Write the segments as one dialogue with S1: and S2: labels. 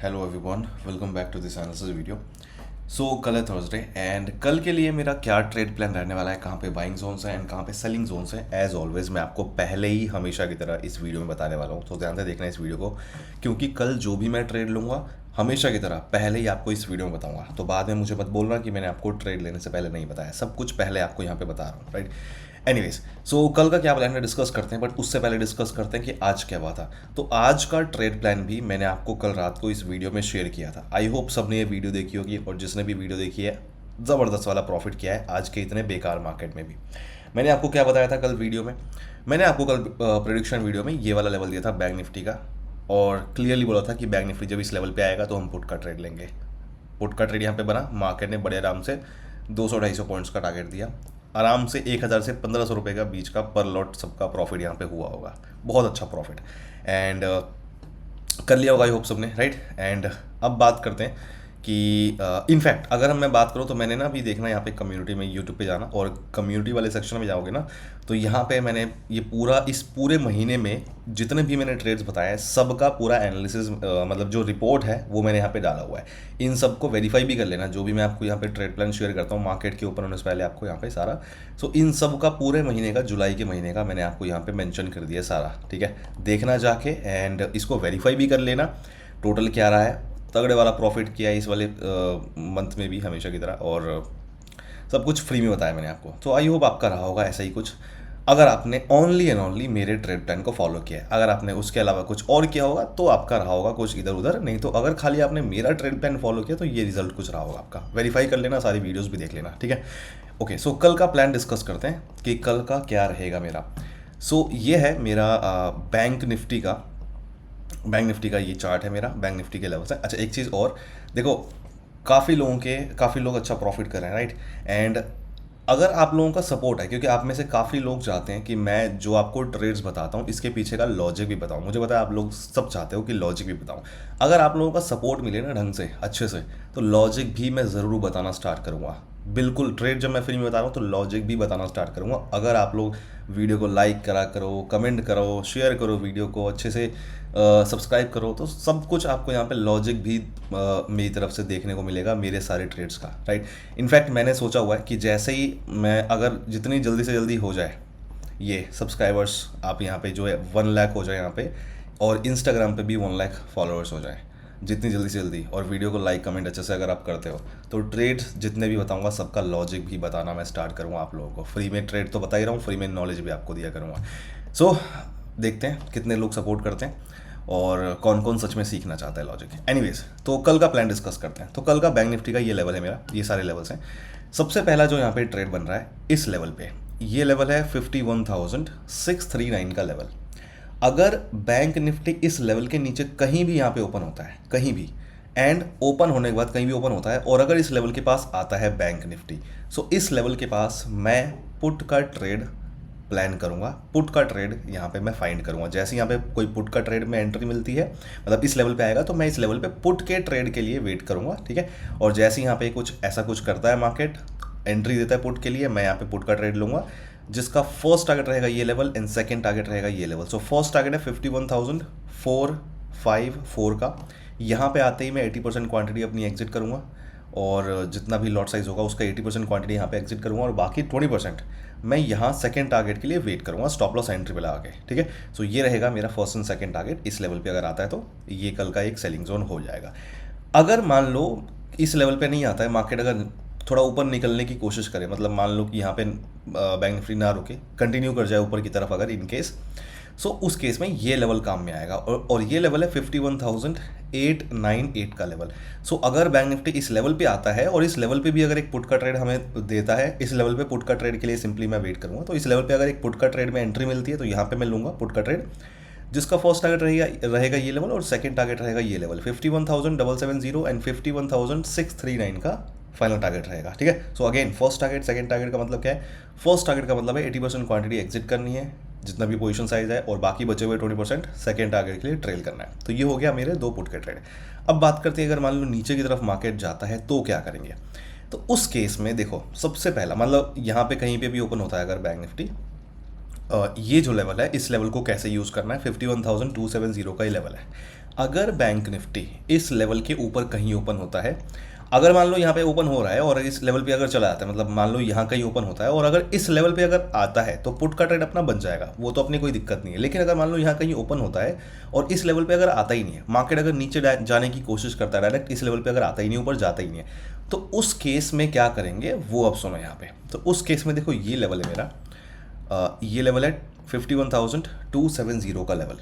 S1: Hello everyone, welcome back to this analysis video. So कल है Thursday and कल के लिए मेरा क्या ट्रेड प्लान रहने वाला है, कहाँ पे बाइंग जोन्स हैं एंड कहाँ पे सेलिंग जोन्स हैं, एज ऑलवेज मैं आपको पहले ही हमेशा की तरह इस वीडियो में बताने वाला हूँ। तो ध्यान से देखना इस वीडियो को, क्योंकि कल जो भी मैं ट्रेड लूँगा हमेशा की तरह पहले ही आपको इस वीडियो में बताऊंगा। तो बाद में मुझे मत बोलना कि मैंने आपको ट्रेड लेने से पहले नहीं बताया, सब कुछ पहले आपको यहाँ पे बता रहा हूँ, राइट। एनीवेज, सो कल का क्या प्लान है डिस्कस करते हैं, बट उससे पहले डिस्कस करते हैं कि आज क्या हुआ था। तो आज का ट्रेड प्लान भी मैंने आपको कल रात को इस वीडियो में शेयर किया था। आई होप सबने ये वीडियो देखी होगी, और जिसने भी वीडियो देखी है ज़बरदस्त वाला प्रॉफिट किया है आज के इतने बेकार मार्केट में भी। मैंने आपको क्या बताया था कल वीडियो में? मैंने आपको कल प्रेडिक्शन वीडियो में ये वाला लेवल दिया था बैंक निफ्टी का, और क्लियरली बोला था कि बैंक निफ्टी जब इस लेवल पे आएगा तो हम पुट का ट्रेड लेंगे। पुट का ट्रेड यहाँ पे बना, मार्केट ने बड़े आराम से 200-250 पॉइंट्स का टारगेट दिया, आराम से 1000 से 1500 रुपये का बीच का पर लॉट सबका प्रॉफिट यहाँ पे हुआ होगा, बहुत अच्छा प्रॉफिट। एंड कर लिया होगा आई होप सबने, राइट। एंड अब बात करते हैं कि इनफैक्ट अगर मैं बात करूँ तो मैंने ना अभी देखना यहाँ पे कम्युनिटी में, यूट्यूब पे जाना और कम्युनिटी वाले सेक्शन में जाओगे ना, तो यहाँ पे मैंने ये पूरा इस पूरे महीने में जितने भी मैंने ट्रेड्स बताए हैं सबका पूरा एनालिसिस, मतलब जो रिपोर्ट है वो मैंने यहाँ पे डाला हुआ है। इन सबको वेरीफाई भी कर लेना, जो भी मैं आपको यहाँ पे ट्रेड प्लान शेयर करता हूँ मार्केट के ऊपर होने से पहले आपको यहाँ पे सारा। सो इन सब का पूरे महीने का, जुलाई के महीने का मैंने आपको यहाँ पे मेंशन कर दिया सारा, ठीक है। देखना जाके एंड इसको वेरीफाई भी कर लेना टोटल क्या रहा है। तगड़े वाला प्रॉफिट किया है इस वाले मंथ में भी हमेशा की तरह, और सब कुछ फ्री में बताया मैंने आपको। तो आई होप आपका रहा होगा ऐसा ही कुछ, अगर आपने ओनली एंड ओनली मेरे ट्रेड प्लान को फॉलो किया है। अगर आपने उसके अलावा कुछ और किया होगा तो आपका रहा होगा कुछ इधर उधर, नहीं तो अगर खाली आपने मेरा ट्रेड प्लान फॉलो किया तो ये रिजल्ट कुछ रहा होगा आपका। वेरीफाई कर लेना, सारी वीडियोस भी देख लेना, ठीक है। ओके, सो कल का प्लान डिस्कस करते हैं कि कल का क्या रहेगा मेरा। सो ये है मेरा बैंक निफ्टी का ये चार्ट है मेरा, बैंक निफ्टी के लेवल से। अच्छा, एक चीज़ और देखो, काफ़ी लोग अच्छा प्रॉफिट कर रहे हैं, राइट। एंड अगर आप लोगों का सपोर्ट है, क्योंकि आप में से काफ़ी लोग चाहते हैं कि मैं जो आपको ट्रेड्स बताता हूँ इसके पीछे का लॉजिक भी बताऊँ, मुझे पता है आप लोग सब चाहते हो कि लॉजिक भी बताऊँ। अगर आप लोगों का सपोर्ट मिले ना ढंग से, अच्छे से, तो लॉजिक भी मैं ज़रूर बताना स्टार्ट करूँगा। बिल्कुल, ट्रेड जब मैं फ्री में बता रहा हूँ तो लॉजिक भी बताना स्टार्ट करूँगा। अगर आप लोग वीडियो को लाइक करा करो, कमेंट करो, शेयर करो वीडियो को अच्छे से, सब्सक्राइब करो, तो सब कुछ आपको यहाँ पे लॉजिक भी मेरी तरफ से देखने को मिलेगा मेरे सारे ट्रेड्स का, राइट। इनफैक्ट मैंने सोचा हुआ है कि जैसे ही मैं, अगर जितनी जल्दी से जल्दी हो जाए ये सब्सक्राइबर्स, आप यहाँ पे जो है 1 लाख हो जाए यहाँ पे, और इंस्टाग्राम पे भी 1 लाख फॉलोअर्स हो जाए जितनी जल्दी से जल्दी, और वीडियो को लाइक कमेंट अच्छे से अगर आप करते हो, तो ट्रेड्स जितने भी बताऊंगा सबका लॉजिक भी बताना मैं स्टार्ट करूँगा आप लोगों को। फ्री में ट्रेड तो बता ही रहा हूँ, फ्री में नॉलेज भी आपको दिया करूँगा। सो देखते हैं कितने लोग सपोर्ट करते हैं और कौन कौन सच में सीखना चाहता है लॉजिक। एनीवेज, तो कल का प्लान डिस्कस करते हैं। तो कल का बैंक निफ्टी का ये लेवल है मेरा, ये सारे लेवल्स हैं। सबसे पहला जो यहाँ पे ट्रेड बन रहा है इस लेवल पे, ये लेवल है 51,639 का लेवल। अगर बैंक निफ्टी इस लेवल के नीचे कहीं भी यहाँ पे ओपन होता है, कहीं भी, एंड ओपन होने के बाद कहीं भी ओपन होता है, और अगर इस लेवल के पास आता है बैंक निफ्टी, सो इस लेवल के पास मैं पुट का ट्रेड प्लान करूंगा। पुट का ट्रेड यहाँ पे मैं फाइंड करूंगा। जैसे यहाँ पे कोई पुट का ट्रेड में एंट्री मिलती है, मतलब इस लेवल पे आएगा, तो मैं इस लेवल पे पुट के ट्रेड के लिए वेट करूंगा, ठीक है। और जैसे यहाँ पे कुछ ऐसा कुछ करता है मार्केट, एंट्री देता है पुट के लिए, मैं यहाँ पे पुट का ट्रेड लूंगा, जिसका फर्स्ट टारगेट रहेगा ये लेवल एंड सेकंड टारगेट रहेगा ये लेवल। सो फर्स्ट टारगेट है 51,454 का। यहाँ पे आते ही मैं 80% क्वांटिटी अपनी एग्जिट करूँगा, और जितना भी लॉट साइज होगा उसका 80% क्वांटिटी यहाँ पे एग्जिट करूँगा, और बाकी 20% मैं यहाँ सेकंड टारगेट के लिए वेट करूँगा स्टॉप लॉस एंट्री पे लगा के, ठीक है। सो ये रहेगा मेरा फर्स्ट एंड सेकंड टारगेट। इस लेवल पे अगर आता है तो ये कल का एक सेलिंग जोन हो जाएगा। अगर मान लो इस लेवल पे नहीं आता है मार्केट, अगर थोड़ा ऊपर निकलने की कोशिश करे, मतलब मान लो कि यहाँ पे बैंक निफ्टी ना रुके, कंटिन्यू कर जाए ऊपर की तरफ अगर इन केस, सो उस केस में ये लेवल काम में आएगा, और ये लेवल है 51,898 का लेवल। सो अगर बैंक निफ्टी इस लेवल पे आता है और इस लेवल पे भी अगर एक पुट का ट्रेड हमें देता है, इस लेवल पे पुट का ट्रेड के लिए सिंपली मैं वेट करूँगा। तो इस लेवल पे अगर एक पुट का ट्रेड में एंट्री मिलती है तो यहाँ पे मैं लूँगा पुट का ट्रेड, जिसका फर्स्ट टारगेट रहेगा ये लेवल, और सेकंड टारगेट रहेगा ये लेवल 51,770 एंड 51,639 का फाइनल टारगेट रहेगा, ठीक है। So again, first target second target का मतलब क्या है? फर्स्ट टारगेट का मतलब है 80% क्वांटिटी एग्जिट करनी है, जितना भी पोजीशन साइज है, और बाकी बचे हुए 20% सेकंड टारगेट के लिए ट्रेल करना है। तो ये हो गया मेरे 2 पुट के ट्रेड। अब बात करते हैं अगर मान लो नीचे की तरफ मार्केट जाता है तो क्या करेंगे। तो उस केस में देखो, सबसे पहला मतलब यहाँ पे कहीं पे भी ओपन होता है अगर बैंक निफ्टी, ये जो लेवल है, इस लेवल को कैसे यूज़ करना है, 51,270 का ही लेवल है। अगर बैंक निफ्टी इस लेवल के ऊपर कहीं ओपन होता है, अगर मान लो यहाँ पे ओपन हो रहा है और इस लेवल पे अगर चला जाता है, मतलब मान लो यहाँ कहीं ओपन होता है और अगर इस लेवल पे अगर आता है तो पुट का ट्रेड अपना बन जाएगा, वो तो अपनी कोई दिक्कत नहीं है। लेकिन अगर मान लो यहाँ कहीं ओपन होता है और इस लेवल पे अगर आता ही नहीं है, मार्केट अगर नीचे जाने की कोशिश करता है, डायरेक्ट इस लेवल पे अगर आता ही नहीं, ऊपर जाता ही नहीं है, तो उस केस में क्या करेंगे वो अब सुनो यहाँ पे। तो उस केस में देखो, ये लेवल है मेरा, ये लेवल है 51,270 का लेवल।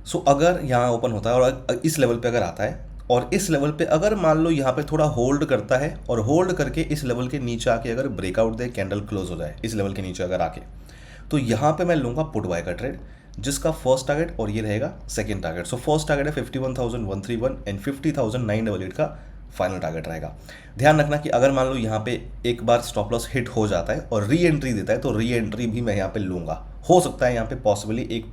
S1: सो अगर यहाँ ओपन होता है और इस लेवल पे अगर आता है और इस लेवल पे अगर मान लो यहाँ पे थोड़ा होल्ड करता है और होल्ड करके इस लेवल के नीचे आके अगर ब्रेकआउट दे, कैंडल क्लोज हो जाए इस लेवल के नीचे अगर आके, तो यहाँ पे मैं लूँगा पुट बाय का ट्रेड, जिसका फर्स्ट टारगेट और ये रहेगा second target. So first target है 51,131 एंड 50,988 का फाइनल टारगेट रहेगा। ध्यान रखना कि अगर मान लो यहाँ पे एक बार स्टॉप लॉस हिट हो जाता है और री एंट्री देता है, तो री एंट्री भी मैं यहाँ पे लूँगा। हो सकता है यहाँ पे पॉसिबली एक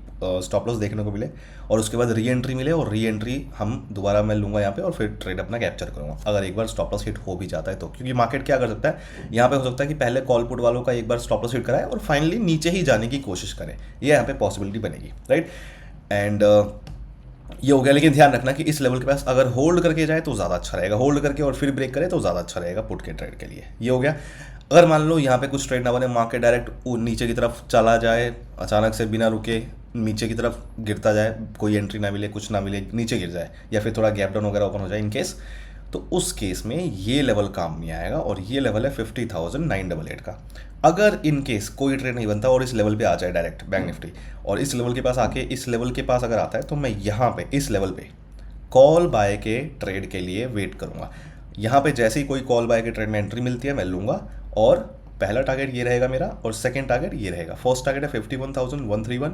S1: स्टॉप लॉस देखने को मिले और उसके बाद री एंट्री मिले, और री एंट्री हम दोबारा मैं लूँगा यहाँ पे और फिर ट्रेड अपना कैप्चर करूँगा अगर एक बार स्टॉप लॉस हिट हो भी जाता है तो। क्योंकि मार्केट क्या कर सकता है, यहाँ पे हो सकता है कि पहले कॉल पुट वालों का एक बार स्टॉप लॉस हिट कराए और फाइनली नीचे ही जाने की कोशिश करें, ये यहाँ पे पॉसिबिलिटी बनेगी, राइट। एंड ये हो गया। लेकिन ध्यान रखना कि इस लेवल के पास अगर होल्ड करके जाए तो ज़्यादा अच्छा रहेगा, होल्ड करके और फिर ब्रेक करे तो ज़्यादा अच्छा रहेगा पुट के ट्रेड के लिए। ये हो गया। अगर मान लो यहाँ पे कुछ ट्रेड ना बने, मार्केट डायरेक्ट नीचे की तरफ चला जाए, अचानक से बिना रुके नीचे की तरफ गिरता जाए, कोई एंट्री ना मिले, कुछ ना मिले, नीचे गिर जाए, या फिर थोड़ा गैप डाउन वगैरह ओपन हो जाए इन केस, तो उस केस में ये लेवल काम नहीं आएगा और ये लेवल है 50,988 का। अगर इन केस कोई ट्रेड नहीं बनता और इस लेवल पे आ जाए डायरेक्ट बैंक निफ्टी और इस लेवल के पास आके इस लेवल के पास अगर आता है, तो मैं यहाँ पे इस लेवल पे कॉल बाय के ट्रेड के लिए वेट करूँगा। यहाँ पे जैसे ही कोई कॉल बाय के ट्रेड में एंट्री मिलती है मैं लूँगा, और पहला टारगेट ये रहेगा मेरा और सेकंड टारगेट ये रहेगा। फर्स्ट टारगेट है 51,131,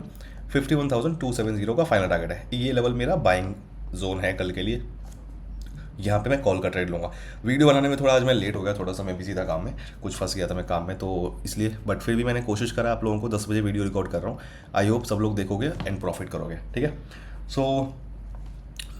S1: 51,270 का फाइनल टारगेट है। ये लेवल मेरा बाइंग जोन है कल के लिए, यहाँ पे मैं कॉल का ट्रेड लूँगा। वीडियो बनाने में थोड़ा आज मैं लेट हो गया, थोड़ा सा मैं बिजी था काम में, कुछ फंस गया था मैं काम में, तो इसलिए, बट फिर भी मैंने कोशिश करा आप लोगों को 10 बजे वीडियो रिकॉर्ड कर रहा हूँ। आई होप सब लोग देखोगे एंड प्रॉफिट करोगे, ठीक है। सो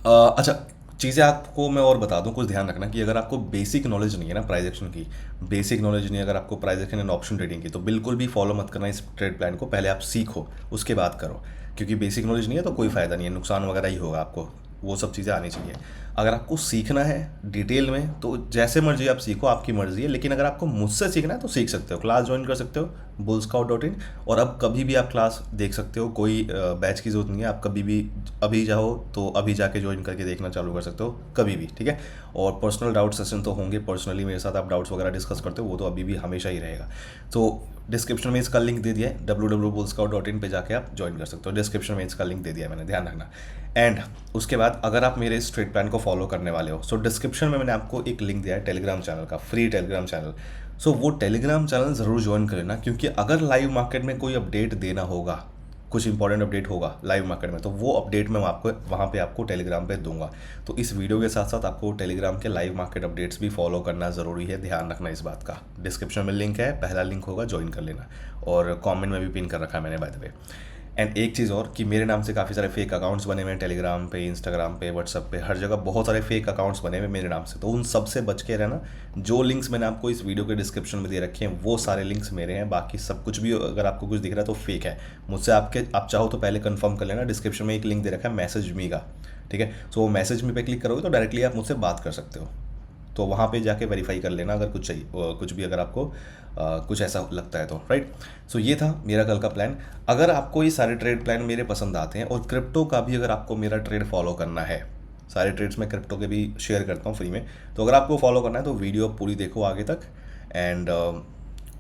S1: अच्छा, चीज़ें आपको मैं और बता दूं, कुछ ध्यान रखना कि अगर आपको बेसिक नॉलेज नहीं है ना प्राइस एक्शन की, बेसिक नॉलेज नहीं है अगर आपको price action and option trading की, तो बिल्कुल भी फॉलो मत करना इस ट्रेड प्लान को। पहले आप सीखो उसके बाद करो, क्योंकि बेसिक नॉलेज नहीं है तो कोई फ़ायदा नहीं है, नुकसान वगैरह ही होगा आपको। वो सब चीज़ें आनी चाहिए। अगर आपको सीखना है डिटेल में तो जैसे मर्जी आप सीखो, आपकी मर्जी है। लेकिन अगर आपको मुझसे सीखना है तो सीख सकते हो, क्लास ज्वाइन कर सकते हो bullscout.in, और अब कभी भी आप क्लास देख सकते हो, कोई बैच की जरूरत नहीं है। आप कभी भी अभी जाओ तो अभी जाके ज्वाइन करके देखना चालू कर सकते हो कभी भी, ठीक है। और पर्सनल डाउट सेशन तो होंगे, पर्सनली मेरे साथ आप डाउट्स वगैरह डिस्कस करते हो, वो तो अभी भी हमेशा ही रहेगा। तो डिस्क्रिप्शन में इसका लिंक दे दिया है, www.bullscout.in पे जाके आप ज्वाइन कर सकते हो। डिस्क्रिप्शन में इसका लिंक दे दिया है मैंने, ध्यान रखना। एंड उसके बाद अगर आप मेरे इस ट्रेड प्लान को फॉलो करने वाले हो, सो डिस्क्रिप्शन में मैंने आपको एक लिंक दिया है टेलीग्राम चैनल का, फ्री टेलीग्राम चैनल। सो वो टेलीग्राम चैनल ज़रूर ज्वाइन कर लेना, क्योंकि अगर लाइव मार्केट में कोई अपडेट देना होगा, कुछ इंपॉर्टेंट अपडेट होगा लाइव मार्केट में, तो वो अपडेट मैं आपको वहाँ पे आपको टेलीग्राम पे दूंगा। तो इस वीडियो के साथ साथ आपको टेलीग्राम के लाइव मार्केट अपडेट्स भी फॉलो करना ज़रूरी है, ध्यान रखना इस बात का। डिस्क्रिप्शन में लिंक है, पहला लिंक होगा, ज्वाइन कर लेना, और कमेंट में भी पिन कर रखा है मैंने बाय द वे। एंड एक चीज़ और कि मेरे नाम से काफ़ी सारे फेक अकाउंट्स बने हुए हैं टेलीग्राम पे, इंस्टाग्राम पे, व्हाट्सअप पे, हर जगह बहुत सारे फेक अकाउंट्स बने हुए मेरे नाम से। तो उन सब से बच के रहना। जो लिंक्स मैंने आपको इस वीडियो के डिस्क्रिप्शन में दे रखे हैं वो सारे लिंक्स मेरे हैं, बाकी सब कुछ भी अगर आपको कुछ दिख रहा है तो फेक है। मुझसे आप चाहो तो पहले कंफर्म कर लेना। डिस्क्रिप्शन में एक लिंक दे रखा है मैसेज मी का, ठीक है। सो वो मैसेज मी पे क्लिक करोगे तो डायरेक्टली आप मुझसे बात कर सकते हो, तो वहाँ पे जाके वेरीफाई कर लेना अगर कुछ चाहिए, कुछ भी अगर आपको कुछ ऐसा लगता है तो, राइट। सो ये था मेरा कल का प्लान। अगर आपको ये सारे ट्रेड प्लान मेरे पसंद आते हैं और क्रिप्टो का भी अगर आपको मेरा ट्रेड फॉलो करना है, सारे ट्रेड्स मैं क्रिप्टो के भी शेयर करता हूँ फ्री में, तो अगर आपको फॉलो करना है तो वीडियो पूरी देखो आगे तक। एंड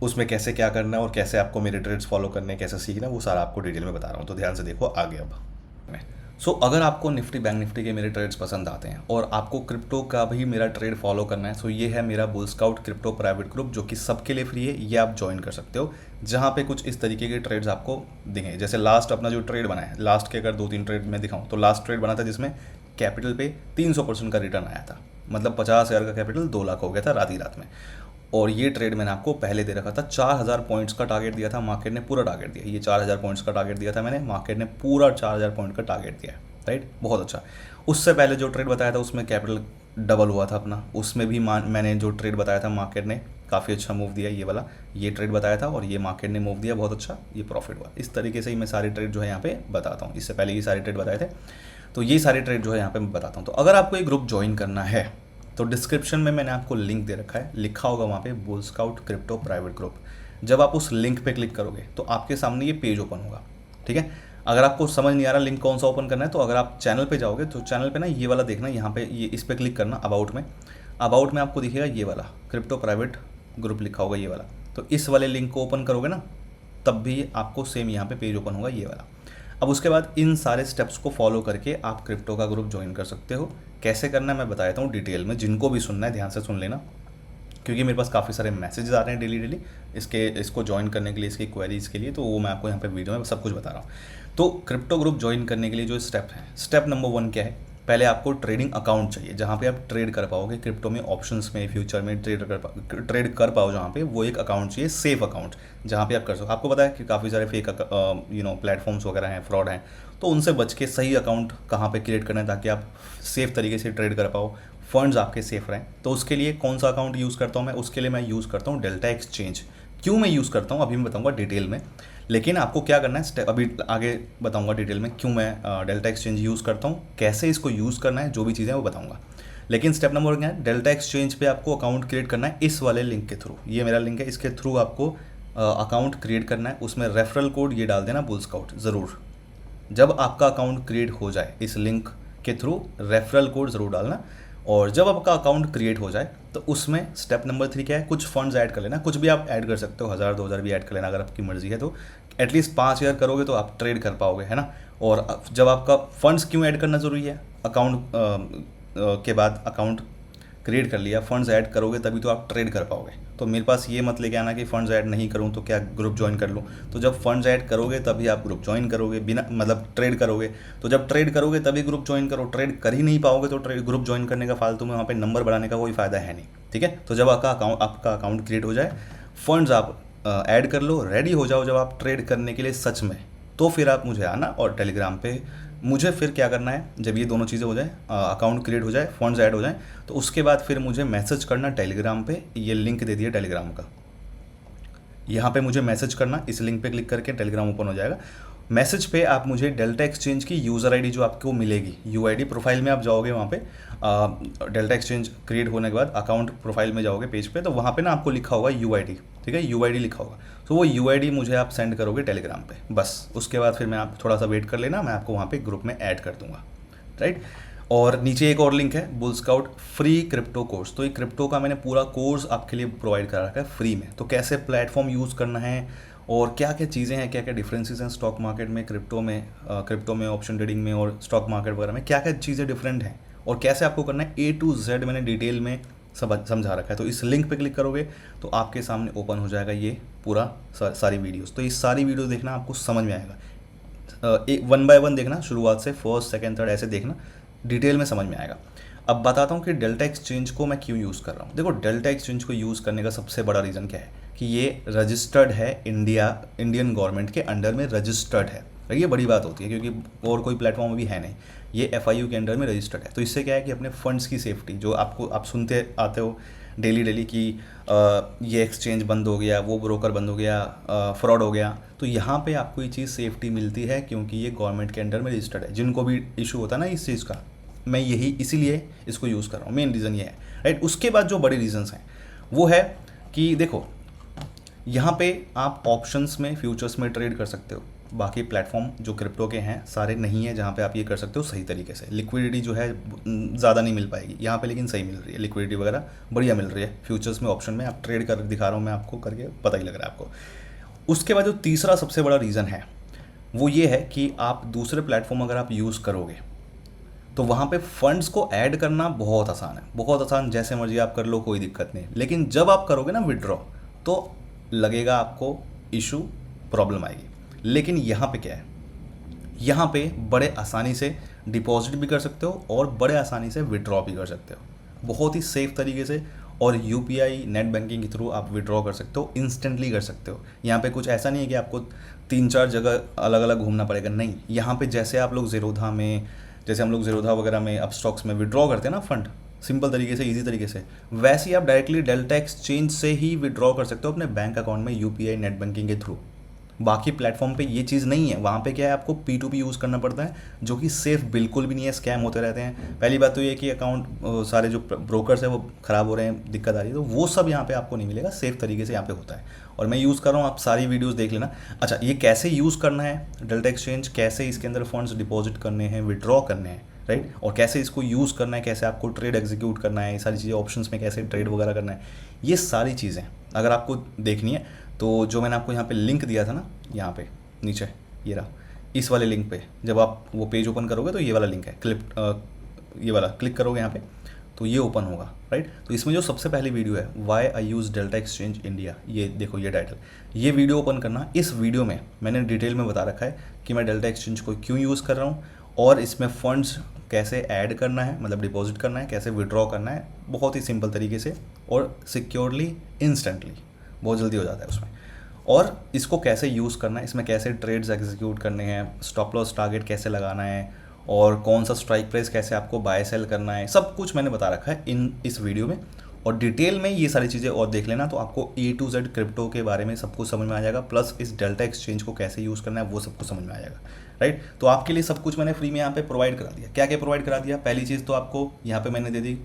S1: उसमें कैसे क्या करना है और कैसे आपको मेरे ट्रेड्स फॉलो करने हैं, कैसे सीखना है, वो सारा आपको डिटेल में बता रहा हूँ, तो ध्यान से देखो आगे। अब सो अगर आपको निफ्टी बैंक निफ्टी के मेरे ट्रेड्स पसंद आते हैं और आपको क्रिप्टो का भी मेरा ट्रेड फॉलो करना है, सो ये है मेरा bull scout crypto private group, जो कि सबके लिए फ्री है। ये आप ज्वाइन कर सकते हो, जहाँ पे कुछ इस तरीके के ट्रेड्स आपको देंगे। जैसे लास्ट अपना जो ट्रेड बना है, लास्ट के अगर 2-3 ट्रेड में दिखाऊँ तो लास्ट ट्रेड बना था जिसमें कैपिटल पे 300% का रिटर्न आया था, मतलब 50,000 का कैपिटल 2 लाख हो गया था रात ही रात में। और ये ट्रेड मैंने आपको पहले दे रखा था, 4,000 पॉइंट्स का टारगेट दिया था, मार्केट ने पूरा टारगेट दिया। ये 4,000 पॉइंट्स का टारगेट दिया था मैंने, मार्केट ने पूरा 4,000 पॉइंट का टारगेट दिया है, राइट, बहुत अच्छा। उससे पहले जो ट्रेड बताया था उसमें कैपिटल डबल हुआ था अपना, उसमें भी मैंने जो ट्रेड बताया था मार्केट ने काफ़ी अच्छा मूव दिया, ये वाला ये ट्रेड बताया था और ये मार्केट ने मूव दिया बहुत अच्छा, ये प्रॉफिट हुआ। इस तरीके से ही मैं सारे ट्रेड जो है यहाँ पे बताता हूँ। इससे पहले ये सारे ट्रेड बताए थे, तो ये सारे ट्रेड जो है यहाँ पे मैं बताता हूँ। तो अगर आपको ये ग्रुप ज्वाइन करना है तो डिस्क्रिप्शन में मैंने आपको लिंक दे रखा है, लिखा होगा वहाँ पे bull scout crypto private group. जब आप उस लिंक पे क्लिक करोगे तो आपके सामने ये पेज ओपन होगा, ठीक है। अगर आपको समझ नहीं आ रहा लिंक कौन सा ओपन करना है, तो अगर आप चैनल पे जाओगे तो चैनल पे ना ये वाला देखना, यहाँ पे ये इस पर क्लिक करना, अबाउट में आपको दिखेगा ये वाला क्रिप्टो प्राइवेट ग्रुप लिखा होगा, ये वाला। तो इस वाले लिंक को ओपन करोगे ना तब भी आपको सेम यहाँ पे पेज ओपन होगा, ये वाला। अब उसके बाद इन सारे स्टेप्स को फॉलो करके आप क्रिप्टो का ग्रुप ज्वाइन कर सकते हो। कैसे करना है मैं बताता हूँ डिटेल में, जिनको भी सुनना है ध्यान से सुन लेना, क्योंकि मेरे पास काफ़ी सारे मैसेजेस आ रहे हैं डेली इसको ज्वाइन करने के लिए, इसकी क्वेरीज़ के लिए, तो वो मैं आपको यहाँ पे वीडियो में सब कुछ बता रहा हूँ। तो क्रिप्टो ग्रुप ज्वाइन करने के लिए जो स्टेप है, स्टेप नंबर 1 क्या है, पहले आपको ट्रेडिंग अकाउंट चाहिए जहाँ पे आप ट्रेड कर पाओगे क्रिप्टो में, ऑप्शंस में, फ्यूचर में ट्रेड कर पाओ जहाँ पे, वो एक अकाउंट चाहिए, सेफ अकाउंट जहाँ पे आप कर सको। आपको पता है कि काफ़ी सारे फेक प्लेटफॉर्म्स वगैरह हैं, फ्रॉड हैं, तो उनसे बच के सही अकाउंट कहाँ पे क्रिएट करना है ताकि आप सेफ तरीके से ट्रेड कर पाओ, फंड्स आपके सेफ रहें। तो उसके लिए कौन सा अकाउंट यूज़ करता हूँ मैं, उसके लिए मैं यूज़ करता हूँ डेल्टा एक्सचेंज। क्यों मैं यूज़ करता हूँ अभी मैं बताऊँगा डिटेल में, लेकिन आपको क्या करना है स्टेप अभी आगे बताऊँगा डिटेल में, क्यों मैं डेल्टा एक्सचेंज यूज़ करता हूँ, कैसे इसको यूज़ करना है, जो भी चीज़ें वो बताऊँगा। लेकिन स्टेप नंबर 1 क्या है, डेल्टा एक्सचेंज पे आपको अकाउंट क्रिएट करना है इस वाले लिंक के थ्रू। ये मेरा लिंक है, इसके थ्रू आपको अकाउंट क्रिएट करना है। उसमें रेफरल कोड ये डाल देना बुल स्काउट ज़रूर। जब आपका अकाउंट क्रिएट हो जाए इस लिंक के थ्रू रेफरल कोड ज़रूर डालना। और जब आपका अकाउंट क्रिएट हो जाए तो उसमें स्टेप नंबर 3 क्या है, कुछ फंड्स ऐड कर लेना। कुछ भी आप ऐड कर सकते हो, 1000 2000 भी ऐड कर लेना अगर आपकी मर्जी है तो। एटलीस्ट 5000 करोगे तो आप ट्रेड कर पाओगे, है ना। और जब आपका फंड्स क्यों ऐड करना ज़रूरी है, अकाउंट के बाद अकाउंट क्रिएट कर लिया, फंड्स ऐड करोगे तभी तो आप ट्रेड कर पाओगे। तो मेरे पास ये मत लेके आना कि फंड्स ऐड नहीं करूँ तो क्या ग्रुप ज्वाइन कर लूँ। तो जब फंड्स ऐड करोगे तभी आप ग्रुप ज्वाइन करोगे, बिना मतलब ट्रेड करोगे। तो जब ट्रेड करोगे तभी ग्रुप ज्वाइन करो, ट्रेड कर ही नहीं पाओगे तो ग्रुप ज्वाइन करने का फालतू में वहाँ पे नंबर बढ़ाने का कोई फ़ायदा है नहीं, ठीक है। तो जब आपका अकाउंट क्रिएट हो जाए, फंड्स आप ऐड कर लो, रेडी हो जाओ जब आप ट्रेड करने के लिए सच में, तो फिर आप मुझे आना और टेलीग्राम पे मुझे फिर क्या करना है, जब ये दोनों चीज़ें हो जाए, अकाउंट क्रिएट हो जाए, फंड्स ऐड हो जाए, तो उसके बाद फिर मुझे मैसेज करना टेलीग्राम पे। ये लिंक दे दिया टेलीग्राम का, यहाँ पे मुझे मैसेज करना, इस लिंक पे क्लिक करके टेलीग्राम ओपन हो जाएगा। मैसेज पे आप मुझे डेल्टा एक्सचेंज की यूज़र आईडी जो आपको मिलेगी, यूआईडी प्रोफाइल में आप जाओगे, वहाँ पे डेल्टा एक्सचेंज क्रिएट होने के बाद अकाउंट प्रोफाइल में जाओगे पेज पे, तो वहाँ पे ना आपको लिखा होगा यूआईडी, ठीक है, यूआईडी लिखा होगा। तो वो यूआईडी मुझे आप सेंड करोगे टेलीग्राम पे, बस। उसके बाद फिर मैं आप थोड़ा सा वेट कर लेना, मैं आपको वहाँ पे ग्रुप में ऐड कर दूँगा, राइट। और नीचे एक और लिंक है, bull scout free crypto course. तो ये क्रिप्टो का मैंने पूरा कोर्स आपके लिए प्रोवाइड करा रखा है फ्री में। तो कैसे प्लेटफॉर्म यूज़ करना है और क्या क्या चीज़ें हैं, क्या क्या डिफरेंसेस हैं स्टॉक मार्केट में, क्रिप्टो में, ऑप्शन ट्रेडिंग में और स्टॉक मार्केट वगैरह में क्या क्या चीज़ें डिफरेंट हैं और कैसे आपको करना है, A to Z मैंने डिटेल में सब समझा रखा है। तो इस लिंक पे क्लिक करोगे तो आपके सामने ओपन हो जाएगा ये पूरा सारी वीडियोस। तो ये सारी वीडियो देखना, आपको समझ में आएगा। 1 by 1 देखना, शुरुआत से फर्स्ट सेकंड थर्ड ऐसे देखना, डिटेल में समझ में आएगा। अब बताता हूँ कि डेल्टा एक्सचेंज को मैं क्यों यूज़ कर रहा हूँ। देखो, डेल्टा एक्सचेंज को यूज़ करने का सबसे बड़ा रीज़न क्या है कि ये रजिस्टर्ड है, इंडियन गवर्नमेंट के अंडर में रजिस्टर्ड है। ये बड़ी बात होती है क्योंकि और कोई प्लेटफॉर्म भी है नहीं, ये FIU के अंडर में रजिस्टर्ड है। तो इससे क्या है कि अपने फंड्स की सेफ्टी, जो आप सुनते आते हो डेली कि ये एक्सचेंज बंद हो गया, वो ब्रोकर बंद हो गया, फ्रॉड हो गया, तो यहाँ पे आपको ये चीज़ सेफ्टी मिलती है क्योंकि ये गवर्नमेंट के अंडर में रजिस्टर्ड है। जिनको भी इशू होता है ना इस चीज़ का, मैं इसीलिए इसको यूज़ कर रहा हूँ, मेन रीज़न ये है, राइट। उसके बाद जो बड़े रीजंस हैं वो है कि देखो, यहाँ पे आप ऑप्शंस में, फ्यूचर्स में ट्रेड कर सकते हो। बाकी प्लेटफॉर्म जो क्रिप्टो के हैं सारे नहीं है जहाँ पे आप ये कर सकते हो सही तरीके से। लिक्विडिटी जो है ज़्यादा नहीं मिल पाएगी यहाँ पे, लेकिन सही मिल रही है, लिक्विडिटी वगैरह बढ़िया मिल रही है फ्यूचर्स में, ऑप्शन में। आप ट्रेड कर दिखा रहा हूँ मैं आपको करके, पता ही लग रहा है आपको। उसके बाद जो तीसरा सबसे बड़ा रीज़न है वो ये है कि आप दूसरे प्लेटफॉर्म अगर आप यूज़ करोगे तो वहाँ पे फंड्स को ऐड करना बहुत आसान है, बहुत आसान, जैसे मर्जी आप कर लो, कोई दिक्कत नहीं। लेकिन जब आप करोगे ना विड्रॉ तो लगेगा आपको इशू, प्रॉब्लम आएगी। लेकिन यहाँ पे क्या है, यहाँ पे बड़े आसानी से डिपॉजिट भी कर सकते हो और बड़े आसानी से विड्रॉ भी कर सकते हो, बहुत ही सेफ तरीके से। और UPI नेट बैंकिंग के थ्रू आप विड्रॉ कर सकते हो, इंस्टेंटली कर सकते हो। यहाँ पे कुछ ऐसा नहीं है कि आपको 3-4 जगह अलग अलग घूमना पड़ेगा, नहीं। यहाँ पे जैसे आप लोग ज़ीरोधा में, जैसे हम लोग ज़ीरोधा वगैरह में अपस्टॉक्स में विड्रॉ करते हैं ना फंड, सिंपल तरीके से, इजी तरीके से, वैसे ही आप डायरेक्टली डेल्टा एक्सचेंज से ही विड्रॉ कर सकते हो अपने बैंक अकाउंट में यूपीआई नेट बैंकिंग के थ्रू। बाकी प्लेटफॉर्म पे ये चीज़ नहीं है, वहाँ पे क्या है, आपको P2P यूज़ करना पड़ता है, जो कि सेफ़ बिल्कुल भी नहीं है, स्कैम होते रहते हैं। पहली बात तो ये कि अकाउंट सारे जो ब्रोकर्स है वो ख़राब हो रहे हैं, दिक्कत आ रही है, तो वो सब यहाँ पे आपको नहीं मिलेगा, सेफ़ तरीके से यहाँ पे होता है। और मैं यूज़ कर रहा हूँ, आप सारी वीडियोज़ देख लेना। अच्छा, ये कैसे यूज़ करना है डेल्टा एक्सचेंज, कैसे इसके अंदर फंड्स डिपॉजिट करने हैं, विड्रॉ करने हैं, राइट, और कैसे इसको यूज़ करना है, कैसे आपको ट्रेड एग्जीक्यूट करना है, ये सारी चीज़ें, ऑप्शंस में कैसे ट्रेड वगैरह करना है, ये सारी चीज़ें अगर आपको देखनी है तो जो मैंने आपको यहाँ पे लिंक दिया था ना, यहाँ पे नीचे ये रहा, इस वाले लिंक पे जब आप वो पेज ओपन करोगे तो ये वाला लिंक है, ये वाला क्लिक करोगे यहाँ पे तो ये ओपन होगा, राइट। तो इसमें जो सबसे पहली वीडियो है, वाई आई यूज़ डेल्टा एक्सचेंज इंडिया, ये देखो ये टाइटल, ये वीडियो ओपन करना। इस वीडियो में मैंने डिटेल में बता रखा है कि मैं डेल्टा एक्सचेंज को क्यों यूज़ कर रहा हूँ और इसमें फंड्स कैसे ऐड करना है, मतलब डिपॉजिट करना है, कैसे विड्रॉ करना है, बहुत ही सिंपल तरीके से और सिक्योरली, इंस्टेंटली, बहुत जल्दी हो जाता है उसमें। और इसको कैसे यूज़ करना है, इसमें कैसे ट्रेड्स एग्जीक्यूट करने हैं, स्टॉप लॉस टारगेट कैसे लगाना है, और कौन सा स्ट्राइक प्राइस कैसे आपको बाय सेल करना है, सब कुछ मैंने बता रखा है इस वीडियो में। और डिटेल में ये सारी चीज़ें और देख लेना तो आपको A to Z क्रिप्टो के बारे में सब कुछ समझ में आ जाएगा, प्लस इस डेल्टा एक्सचेंज को कैसे यूज़ करना है वो सब कुछ समझ में आ जाएगा, राइट। तो आपके लिए सब कुछ मैंने फ्री में यहाँ पे प्रोवाइड करा दिया। क्या क्या प्रोवाइड करा दिया, पहली चीज़ तो आपको यहाँ पे मैंने दे दी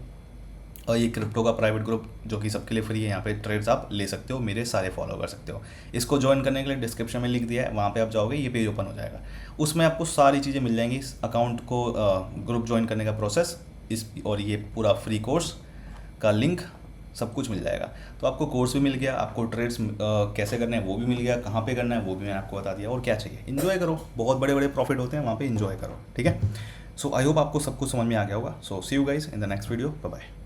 S1: और ये क्रिप्टो का प्राइवेट ग्रुप जो कि सबके लिए फ्री है, यहाँ पे ट्रेड्स आप ले सकते हो, मेरे सारे फॉलो कर सकते हो। इसको ज्वाइन करने के लिए डिस्क्रिप्शन में लिंक दिया है, वहाँ पे आप जाओगे, ये पेज ओपन हो जाएगा, उसमें आपको सारी चीज़ें मिल जाएंगी, इस अकाउंट को ग्रुप ज्वाइन करने का प्रोसेस, इस और ये पूरा फ्री कोर्स का लिंक, सब कुछ मिल जाएगा। तो आपको कोर्स भी मिल गया, आपको ट्रेड्स कैसे करने हैं वो भी मिल गया, कहाँ पे करना है वो भी मैंने आपको बता दिया, और क्या चाहिए, इन्जॉय करो, बहुत बड़े बड़े प्रॉफिट होते हैं वहाँ पे, इन्जॉय करो, ठीक है। सो आई होप आपको सब कुछ समझ में आ गया होगा। So see you guys in the next video, bye bye.